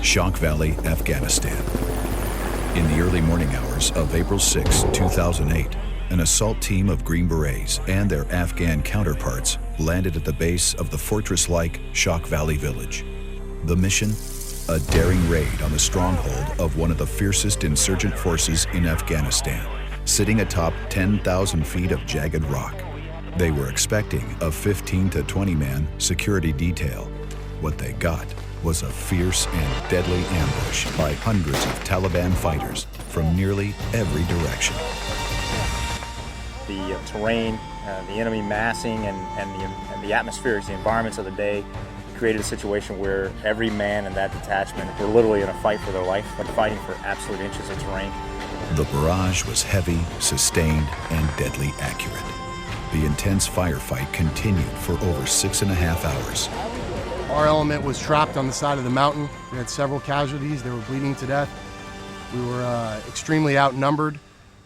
Shock Valley, Afghanistan. In the early morning hours of April 6, 2008, an assault team of Green Berets and their Afghan counterparts landed at the base of the fortress-like Shock Valley village. The mission? A daring raid on the stronghold of one of the fiercest insurgent forces in Afghanistan, sitting atop 10,000 feet of jagged rock. They were expecting a 15 to 20 man security detail. What they got was a fierce and deadly ambush by hundreds of Taliban fighters from nearly every direction. The terrain, the enemy massing, and the atmospheres, the environments of the day created a situation where every man in that detachment were literally in a fight for their life, but fighting for absolute inches of terrain. The barrage was heavy, sustained, and deadly accurate. The intense firefight continued for over 6.5 hours. Our element was trapped on the side of the mountain. We had several casualties. They were bleeding to death. We were extremely outnumbered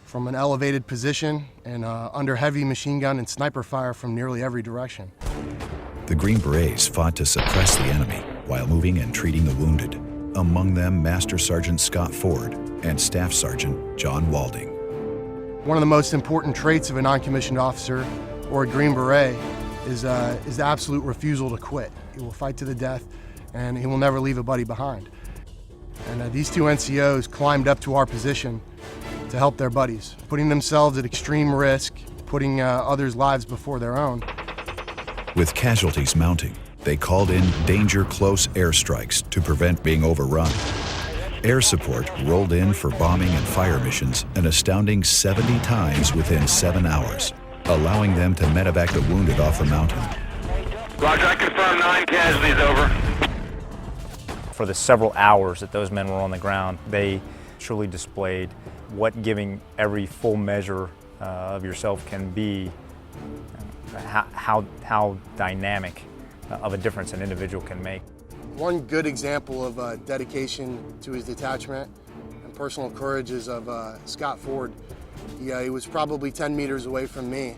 from an elevated position and under heavy machine gun and sniper fire from nearly every direction. The Green Berets fought to suppress the enemy while moving and treating the wounded, among them Master Sergeant Scott Ford and Staff Sergeant John Walding. One of the most important traits of a non-commissioned officer or a Green Beret is the absolute refusal to quit. He will fight to the death, and he will never leave a buddy behind. And these two NCOs climbed up to our position to help their buddies, putting themselves at extreme risk, putting others' lives before their own. With casualties mounting, they called in danger close airstrikes to prevent being overrun. Air support rolled in for bombing and fire missions an astounding 70 times within 7 hours, allowing them to medevac the wounded off the mountain. Roger, I confirm 9 casualties, over. For the several hours that those men were on the ground, they truly displayed what giving every full measure of yourself can be, how dynamic of a difference an individual can make. One good example of dedication to his detachment and personal courage is of Scott Ford. He was probably 10 meters away from me,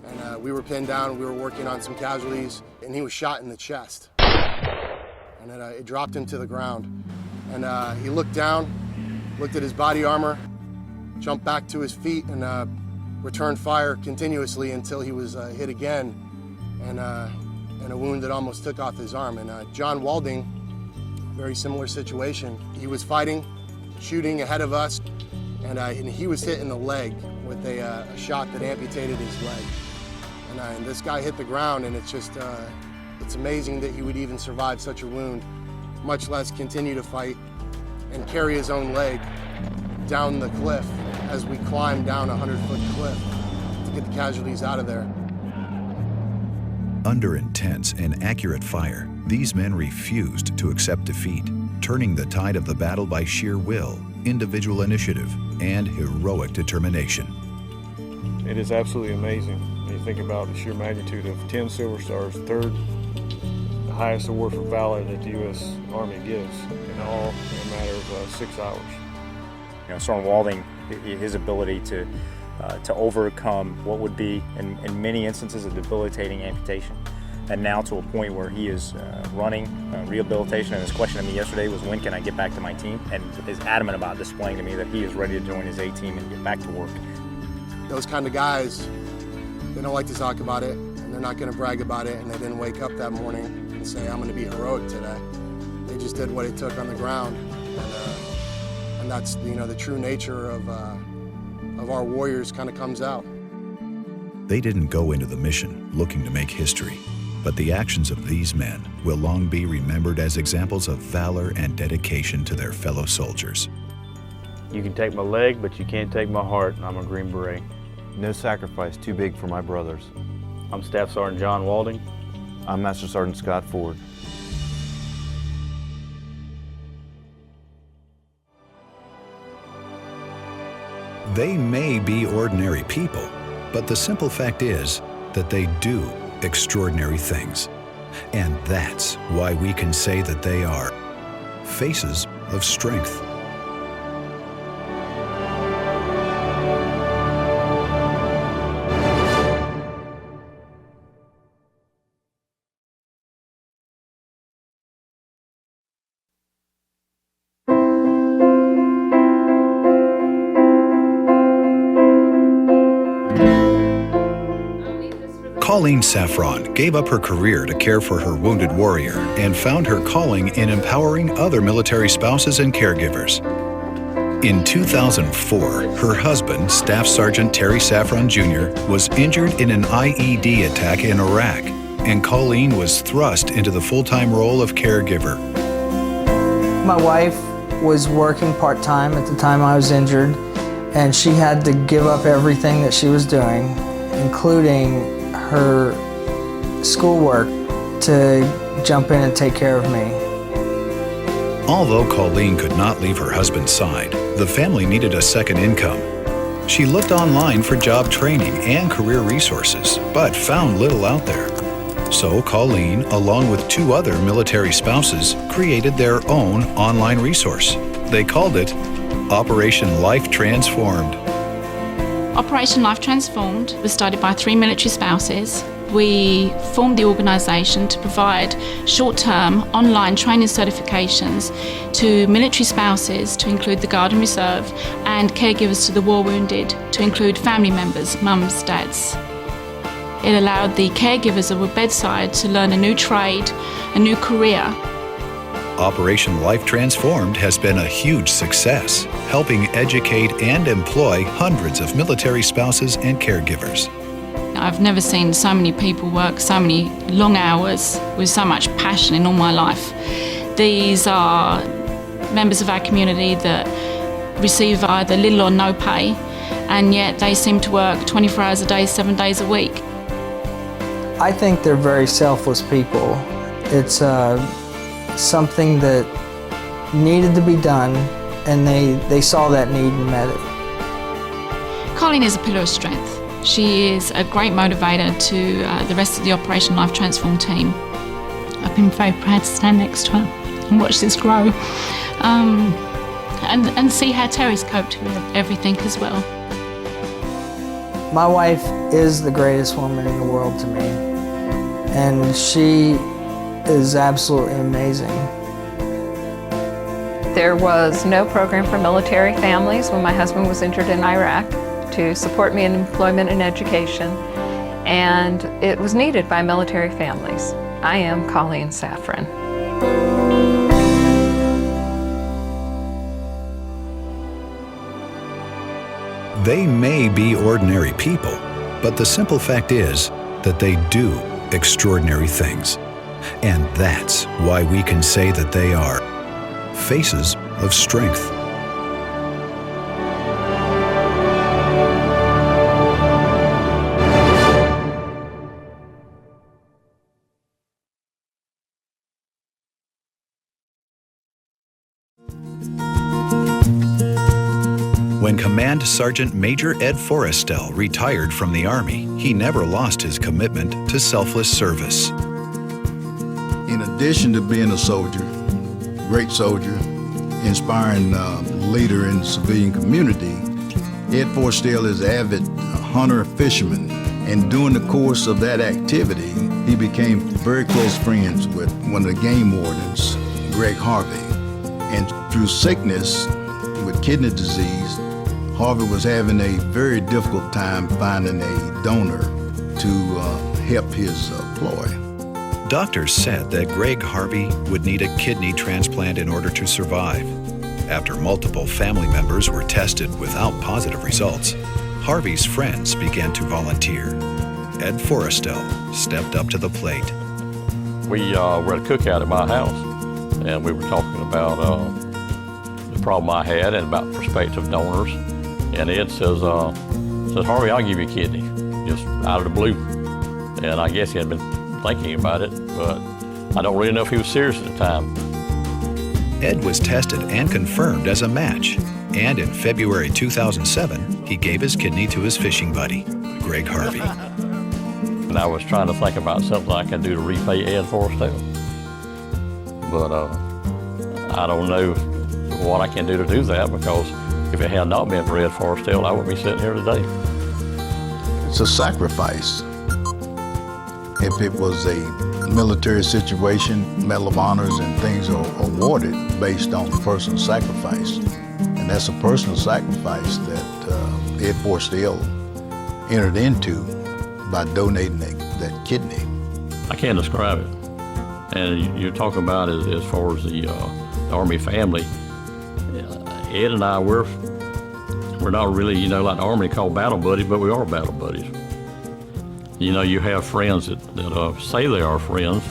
and we were pinned down. We were working on some casualties, and he was shot in the chest. And it dropped him to the ground. And he looked down, looked at his body armor, jumped back to his feet, and returned fire continuously until he was hit again, and a wound that almost took off his arm. And John Walding, very similar situation. He was fighting, shooting ahead of us, and he was hit in the leg with a shot that amputated his leg. And this guy hit the ground, and it's just, it's amazing that he would even survive such a wound, much less continue to fight and carry his own leg down the cliff as we climbed down a 100-foot cliff to get the casualties out of there. Under intense and accurate fire, these men refused to accept defeat, turning the tide of the battle by sheer will, individual initiative, and heroic determination. It is absolutely amazing when you think about the sheer magnitude of 10 Silver Stars, third the highest award for valor that the U.S. Army gives, in all in a matter of 6 hours. You know, Sergeant Walding, his ability to overcome what would be, in many instances, a debilitating amputation, and now to a point where he is running rehabilitation. And his question to me yesterday was, when can I get back to my team? And is adamant about displaying to me that he is ready to join his A team and get back to work. Those kind of guys, they don't like to talk about it, and they're not going to brag about it, and they didn't wake up that morning and say, I'm going to be heroic today. They just did what it took on the ground, and that's, you know, the true nature of our warriors kind of comes out. They didn't go into the mission looking to make history, but the actions of these men will long be remembered as examples of valor and dedication to their fellow soldiers. You can take my leg, but you can't take my heart. I'm a Green Beret. No sacrifice too big for my brothers. I'm Staff Sergeant John Walding. I'm Master Sergeant Scott Ford. They may be ordinary people, but the simple fact is that they do extraordinary things. And that's why we can say that they are faces of strength. Colleen Saffron gave up her career to care for her wounded warrior and found her calling in empowering other military spouses and caregivers. In 2004, her husband, Staff Sergeant Terry Saffron Jr., was injured in an IED attack in Iraq, and Colleen was thrust into the full-time role of caregiver. My wife was working part-time at the time I was injured, and she had to give up everything that she was doing, including her schoolwork, to jump in and take care of me. Although Colleen could not leave her husband's side, the family needed a second income. She looked online for job training and career resources, but found little out there. So Colleen, along with 2 other military spouses, created their own online resource. They called it Operation Life Transformed. Operation Life Transformed was started by 3 military spouses. We formed the organisation to provide short-term online training certifications to military spouses, to include the Guard and Reserve, and caregivers to the war wounded, to include family members, mums, dads. It allowed the caregivers of a bedside to learn a new trade, a new career. Operation Life Transformed has been a huge success, helping educate and employ hundreds of military spouses and caregivers. I've never seen so many people work so many long hours with so much passion in all my life. These are members of our community that receive either little or no pay, and yet they seem to work 24 hours a day, 7 days a week. I think they're very selfless people. It's something that needed to be done, and they saw that need and met it. Colleen is a pillar of strength. She is a great motivator to the rest of the Operation Life Transform team. I've been very proud to stand next to her and watch this grow, and see how Terry's coped with everything as well. My wife is the greatest woman in the world to me, and she is absolutely amazing. There was no program for military families when my husband was injured in Iraq to support me in employment and education, and it was needed by military families. I am Colleen Saffron. They may be ordinary people, but the simple fact is that they do extraordinary things. And that's why we can say that they are faces of strength. When Command Sergeant Major Ed Forrestel retired from the Army, he never lost his commitment to selfless service. In addition to being a soldier, great soldier, inspiring leader in the civilian community, Ed Forrestel is an avid hunter-fisherman, and during the course of that activity, he became very close friends with one of the game wardens, Greg Harvey. And through sickness with kidney disease, Harvey was having a very difficult time finding a donor to help his ploy. Doctors said that Greg Harvey would need a kidney transplant in order to survive. After multiple family members were tested without positive results, Harvey's friends began to volunteer. Ed Forrestel stepped up to the plate. We were at a cookout at my house, and we were talking about the problem I had and about prospective donors. And Ed says, Harvey, I'll give you a kidney, just out of the blue. And I guess he had been thinking about it, but I don't really know if he was serious at the time. Ed was tested and confirmed as a match, and in February 2007, he gave his kidney to his fishing buddy, Greg Harvey. And I was trying to think about something I could do to repay Ed Forrestel, but I don't know what I can do to do that, because if it had not been for Ed Forrestel, I wouldn't be sitting here today. It's a sacrifice. If it was a military situation, Medal of Honors and things are awarded based on personal sacrifice. And that's a personal sacrifice that Ed Forrestel entered into by donating a that kidney. I can't describe it. And you're talking about as far as the Army family, Ed and I, we're not really, like the Army called battle buddies, but we are battle buddies. You have friends that say they are friends,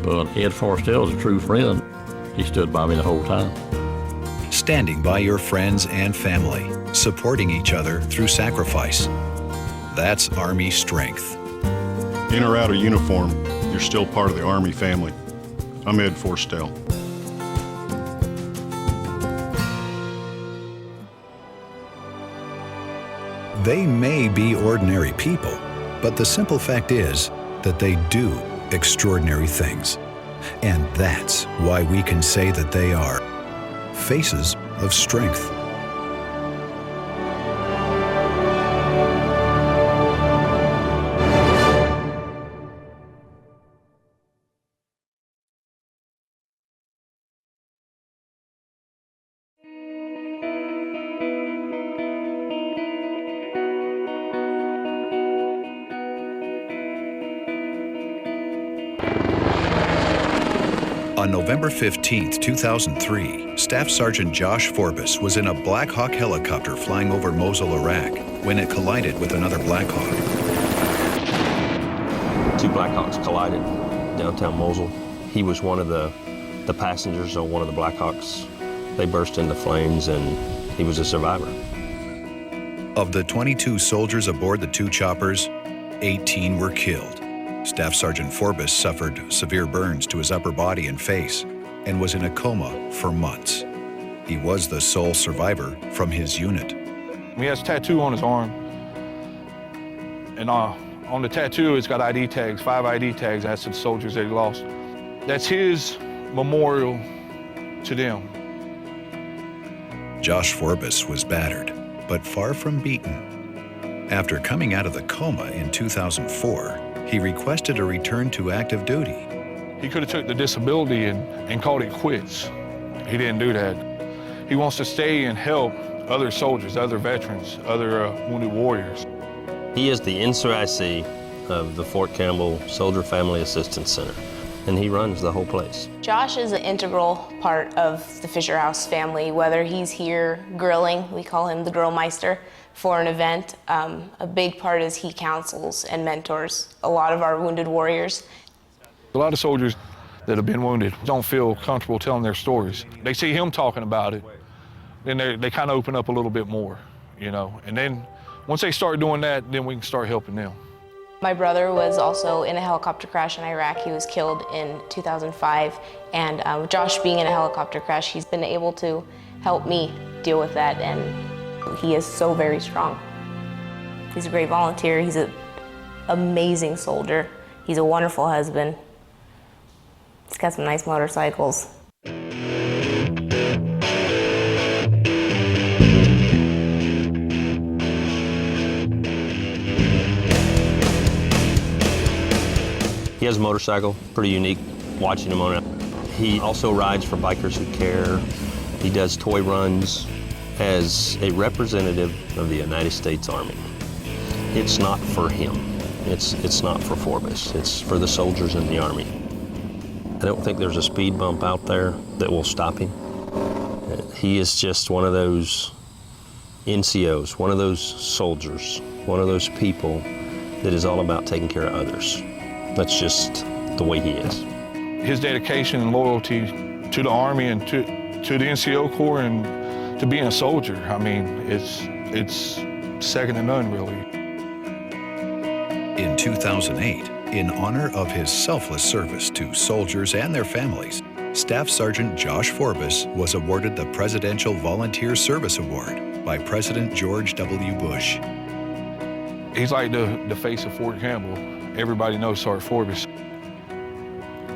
but Ed Forstell is a true friend. He stood by me the whole time. Standing by your friends and family, supporting each other through sacrifice. That's Army strength. In or out of uniform, you're still part of the Army family. I'm Ed Forstell. They may be ordinary people, but the simple fact is that they do extraordinary things. And that's why we can say that they are faces of strength. On November 15, 2003, Staff Sergeant Josh Forbes was in a Black Hawk helicopter flying over Mosul, Iraq, when it collided with another Black Hawk. Two Black Hawks collided downtown Mosul. He was one of the passengers on one of the Black Hawks. They burst into flames and he was a survivor. Of the 22 soldiers aboard the two choppers, 18 were killed. Staff Sergeant Forbes suffered severe burns to his upper body and face and was in a coma for months. He was the sole survivor from his unit. He has a tattoo on his arm, and on the tattoo it's got ID tags, 5 ID tags. That's the soldiers that he lost. That's his memorial to them. Josh Forbes was battered, but far from beaten. After coming out of the coma in 2004, he requested a return to active duty. He could have took the disability and called it quits. He didn't do that. He wants to stay and help other soldiers, other veterans, other wounded warriors. He is the NCIC of the Fort Campbell Soldier Family Assistance Center, and he runs the whole place. Josh is an integral part of the Fisher House family, whether he's here grilling, we call him the Grill Meister, for an event. A big part is he counsels and mentors a lot of our wounded warriors. A lot of soldiers that have been wounded don't feel comfortable telling their stories. They see him talking about it, then they kind of open up a little bit more, and then once they start doing that, then we can start helping them. My brother was also in a helicopter crash in Iraq. He was killed in 2005, and Josh being in a helicopter crash, he's been able to help me deal with that, and he is so very strong. He's a great volunteer. He's an amazing soldier. He's a wonderful husband. He's got some nice motorcycles. He has a motorcycle, pretty unique, watching him on it. He also rides for Bikers Who Care. He does toy runs as a representative of the United States Army. It's not for him. It's not for Forbes. It's for the soldiers in the Army. I don't think there's a speed bump out there that will stop him. He is just one of those NCOs, one of those soldiers, one of those people that is all about taking care of others. That's just the way he is. His dedication and loyalty to the Army and to the NCO Corps and to being a soldier, I mean, it's second to none, really. In 2008, in honor of his selfless service to soldiers and their families, Staff Sergeant Josh Forbes was awarded the Presidential Volunteer Service Award by President George W. Bush. He's like the face of Fort Campbell. Everybody knows Sergeant Forbes.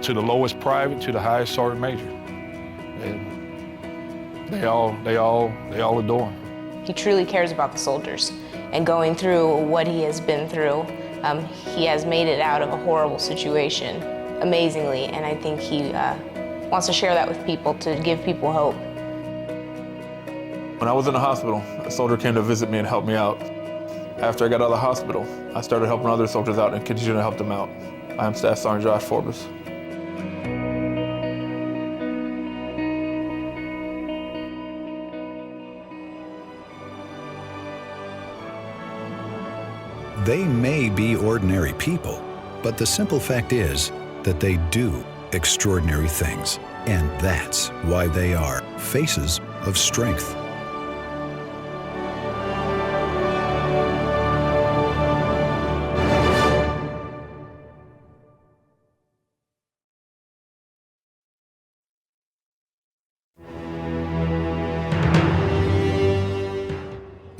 To the lowest private, to the highest sergeant major. And they all adore him. He truly cares about the soldiers, and going through what he has been through, he has made it out of a horrible situation amazingly, and I think he wants to share that with people to give people hope. When I was in the hospital, a soldier came to visit me and help me out. After I got out of the hospital, I started helping other soldiers out and continued to help them out. I'm Staff Sergeant Josh Forbes. They may be ordinary people, but the simple fact is that they do extraordinary things. And that's why they are faces of strength.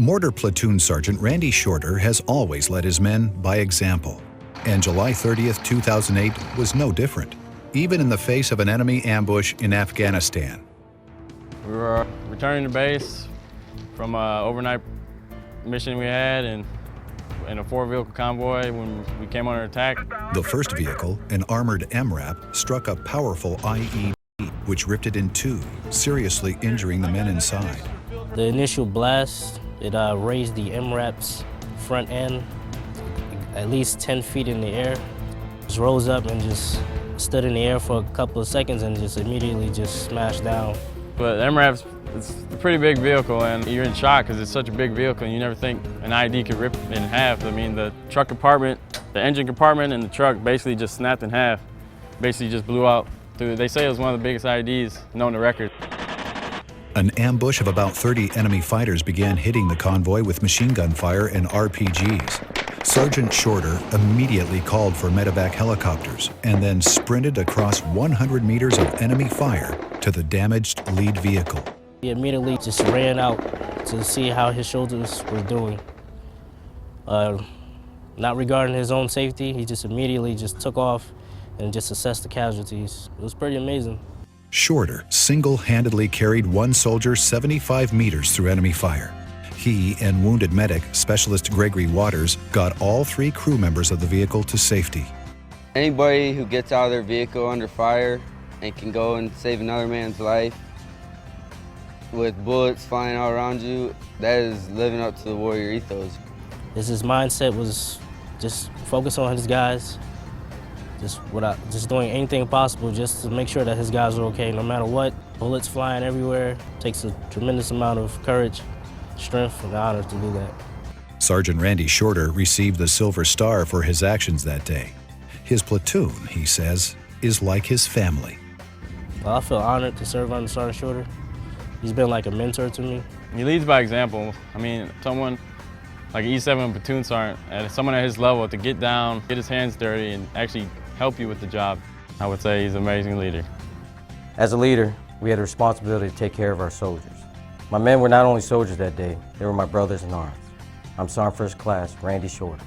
Mortar Platoon Sergeant Randy Shorter has always led his men by example. And July 30th, 2008 was no different, even in the face of an enemy ambush in Afghanistan. We were returning to base from an overnight mission we had in a 4-vehicle convoy when we came under attack. The first vehicle, an armored MRAP, struck a powerful IED, which ripped it in two, seriously injuring the men inside. The initial blast, it raised the MRAP's front end at least 10 feet in the air. Just rose up and just stood in the air for a couple of seconds and just immediately just smashed down. But MRAP's, it's a pretty big vehicle and you're in shock because it's such a big vehicle and you never think an IED could rip in half. I mean, the truck compartment, the engine compartment and the truck basically just snapped in half. Basically just blew out. They say it was one of the biggest IEDs known to record. An ambush of about 30 enemy fighters began hitting the convoy with machine gun fire and RPGs. Sergeant Shorter immediately called for medevac helicopters and then sprinted across 100 meters of enemy fire to the damaged lead vehicle. He immediately just ran out to see how his soldiers were doing. Not regarding his own safety, he just immediately just took off and just assessed the casualties. It was pretty amazing. Shorter single-handedly carried one soldier 75 meters through enemy fire. He and wounded medic, Specialist Gregory Waters, got all 3 crew members of the vehicle to safety. Anybody who gets out of their vehicle under fire and can go and save another man's life with bullets flying all around you, that is living up to the warrior ethos. His mindset was just focus on his guys, just doing anything possible just to make sure that his guys are okay no matter what. Bullets flying everywhere. Takes a tremendous amount of courage, strength, and honor to do that. Sergeant Randy Shorter received the Silver Star for his actions that day. His platoon, he says, is like his family. Well, I feel honored to serve under Sergeant Shorter. He's been like a mentor to me. He leads by example. I mean, someone like an E7 platoon sergeant, and someone at his level to get down, get his hands dirty, and actually help you with the job. I would say he's an amazing leader. As a leader, we had a responsibility to take care of our soldiers. My men were not only soldiers that day, they were my brothers in arms. I'm Sergeant First Class Randy Shorter.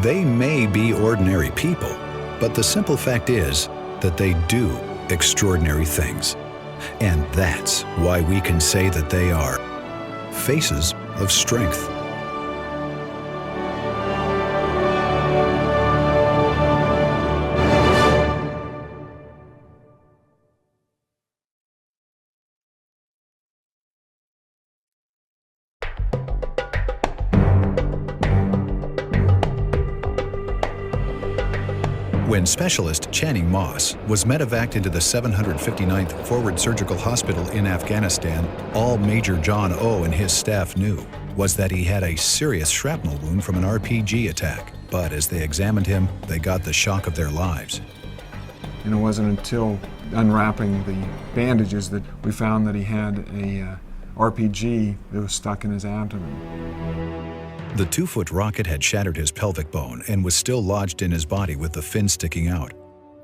They may be ordinary people, but the simple fact is that they do extraordinary things. And that's why we can say that they are faces of strength. When Specialist Channing Moss was medevaced into the 759th Forward Surgical Hospital in Afghanistan, all Major John O. and his staff knew was that he had a serious shrapnel wound from an RPG attack. But as they examined him, they got the shock of their lives. And it wasn't until unwrapping the bandages that we found that he had a RPG that was stuck in his abdomen. The 2-foot rocket had shattered his pelvic bone and was still lodged in his body with the fin sticking out.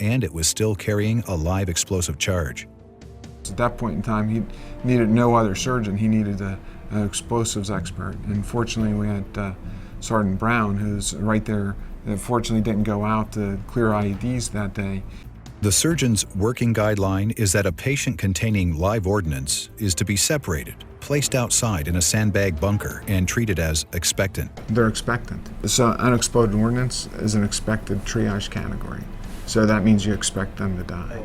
And it was still carrying a live explosive charge. At that point in time, he needed no other surgeon. He needed an explosives expert. And fortunately, we had Sergeant Brown, who's right there, that fortunately didn't go out to clear IEDs that day. The surgeon's working guideline is that a patient containing live ordnance is to be separated, placed outside in a sandbag bunker, and treated as expectant. They're expectant. So unexploded ordnance is an expected triage category. So that means you expect them to die.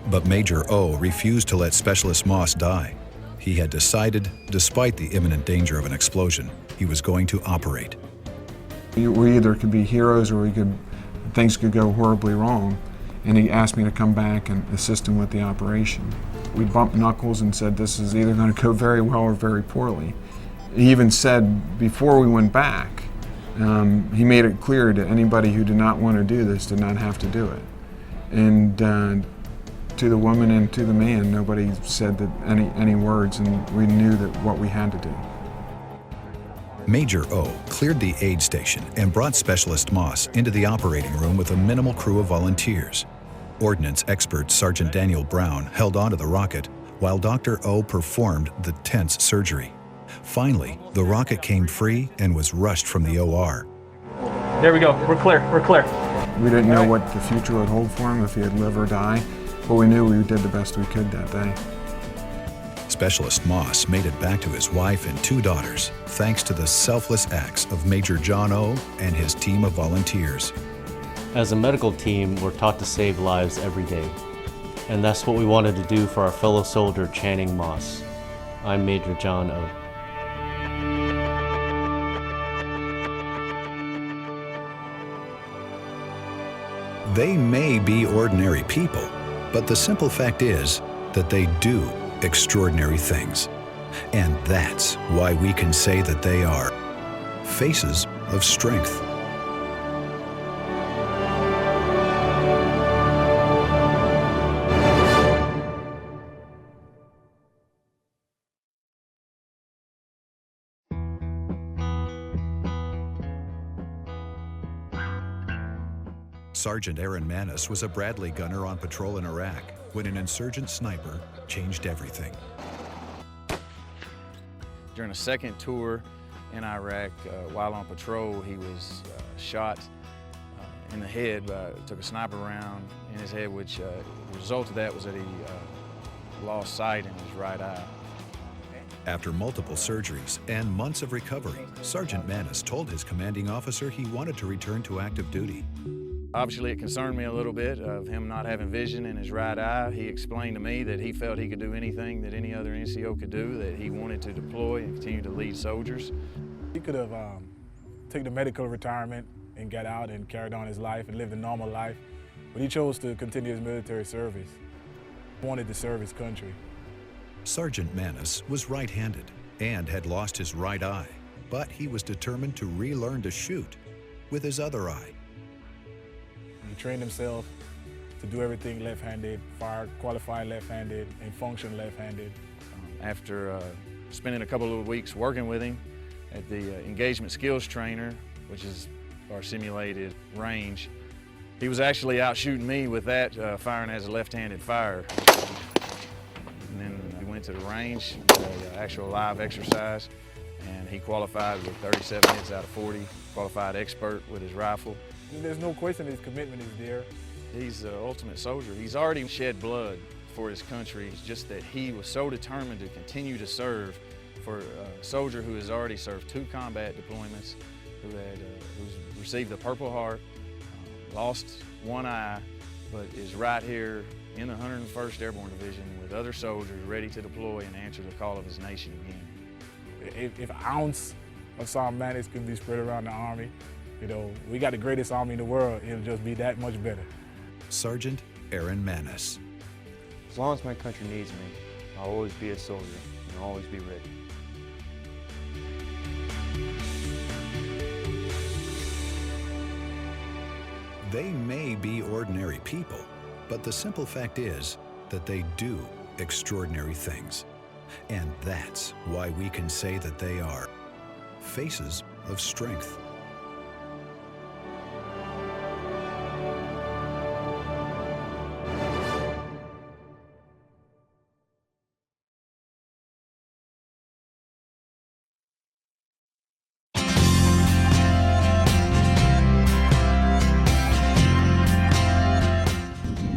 But Major O refused to let Specialist Moss die. He had decided, despite the imminent danger of an explosion, he was going to operate. We either could be heroes or things could go horribly wrong. And he asked me to come back and assist him with the operation. We bumped knuckles and said this is either going to go very well or very poorly. He even said before we went back, he made it clear to anybody who did not want to do this did not have to do it. And to the woman and to the man, nobody said that any words, and we knew that what we had to do. Major O cleared the aid station and brought Specialist Moss into the operating room with a minimal crew of volunteers. Ordnance expert Sergeant Daniel Brown held onto the rocket while Dr. O performed the tense surgery. Finally, the rocket came free and was rushed from the OR. There we go, we're clear, we're clear. We didn't know what the future would hold for him, if he'd live or die, but we knew we did the best we could that day. Specialist Moss made it back to his wife and 2 daughters, thanks to the selfless acts of Major John O. and his team of volunteers. As a medical team, we're taught to save lives every day. And that's what we wanted to do for our fellow soldier, Channing Moss. I'm Major John O. They may be ordinary people, but the simple fact is that they do extraordinary things. And that's why we can say that they are faces of strength. Sergeant Aaron Manis was a Bradley gunner on patrol in Iraq when an insurgent sniper changed everything. During a second tour in Iraq, while on patrol, he was shot in the head, took a sniper round in his head, which the result of that was that he lost sight in his right eye. After multiple surgeries and months of recovery, Sergeant Manis told his commanding officer he wanted to return to active duty. Obviously, it concerned me a little bit of him not having vision in his right eye. He explained to me that he felt he could do anything that any other NCO could do, that he wanted to deploy and continue to lead soldiers. He could have taken a medical retirement and got out and carried on his life and lived a normal life, but he chose to continue his military service. He wanted to serve his country. Sergeant Manis was right-handed and had lost his right eye, but he was determined to relearn to shoot with his other eye. He trained himself to do everything left-handed, fire qualified left-handed, and function left-handed. After spending a couple of weeks working with him at the engagement skills trainer, which is our simulated range, he was actually out shooting me with that, firing as a left-handed fire. And then we went to the range, the actual live exercise, and he qualified with 37 hits out of 40, qualified expert with his rifle. There's no question his commitment is there. He's the ultimate soldier. He's already shed blood for his country. It's just that he was so determined to continue to serve for a soldier who has already served 2 combat deployments, who's received the Purple Heart, lost one eye, but is right here in the 101st Airborne Division with other soldiers ready to deploy and answer the call of his nation again. If an ounce of Sergeant Manis could be spread around the Army, you know, we got the greatest Army in the world. It'll just be that much better. Sergeant Aaron Manis. As long as my country needs me, I'll always be a soldier and I'll always be ready. They may be ordinary people, but the simple fact is that they do extraordinary things. And that's why we can say that they are faces of strength.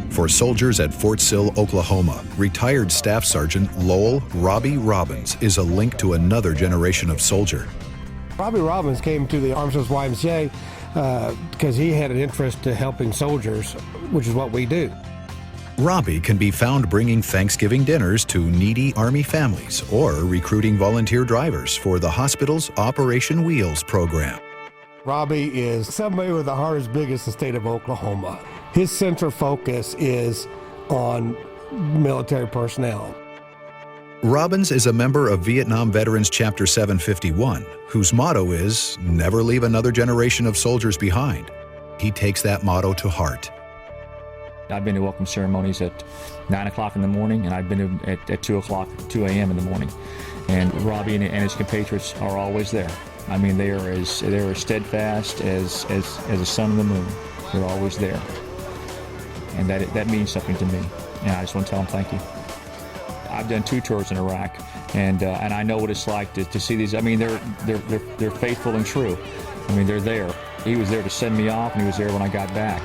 For soldiers at Fort Sill, Oklahoma, retired Staff Sergeant Lowell Robbie Robbins is a link to another generation of soldier. Robbie Robbins came to the Armed Services YMCA because he had an interest in helping soldiers, which is what we do. Robbie can be found bringing Thanksgiving dinners to needy Army families or recruiting volunteer drivers for the hospital's Operation Wheels program. Robbie is somebody with the heart as big as the state of Oklahoma. His central focus is on military personnel. Robbins is a member of Vietnam Veterans Chapter 751, whose motto is, never leave another generation of soldiers behind. He takes that motto to heart. I've been to welcome ceremonies at 9 o'clock in the morning, and I've been to at 2 a.m. in the morning. And Robbie and his compatriots are always there. I mean, they're as steadfast as the sun and the moon. They're always there. And that means something to me. And I just want to tell them thank you. I've done 2 tours in Iraq, and I know what it's like to see these. I mean, they're faithful and true. I mean, they're there. He was there to send me off, and he was there when I got back.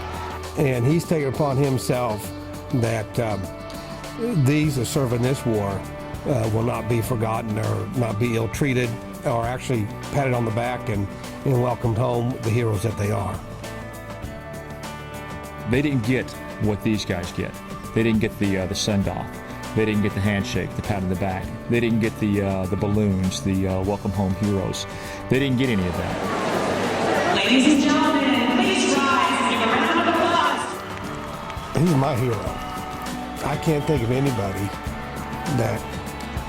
And he's taken upon himself that these that serve in this war will not be forgotten or not be ill-treated or actually patted on the back and welcomed home, the heroes that they are. They didn't get what these guys get. They didn't get the send-off. They didn't get the handshake, the pat on the back. They didn't get the balloons, the welcome home heroes. They didn't get any of that. Ladies and gentlemen, please rise and give a round of applause. He's my hero. I can't think of anybody that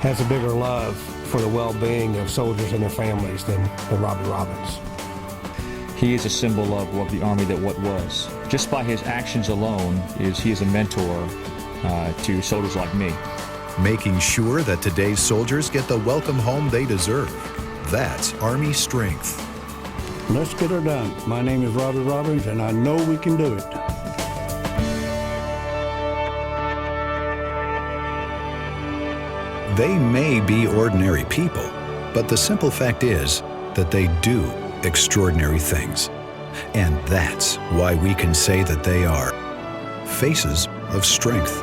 has a bigger love for the well-being of soldiers and their families than Robbie Robbins. He is a symbol of the Army that what was. Just by his actions alone, he is a mentor to soldiers like me. Making sure that today's soldiers get the welcome home they deserve. That's Army strength. Let's get her done. My name is Robbie Robbins, and I know we can do it. They may be ordinary people, but the simple fact is that they do extraordinary things. And that's why we can say that they are faces of strength.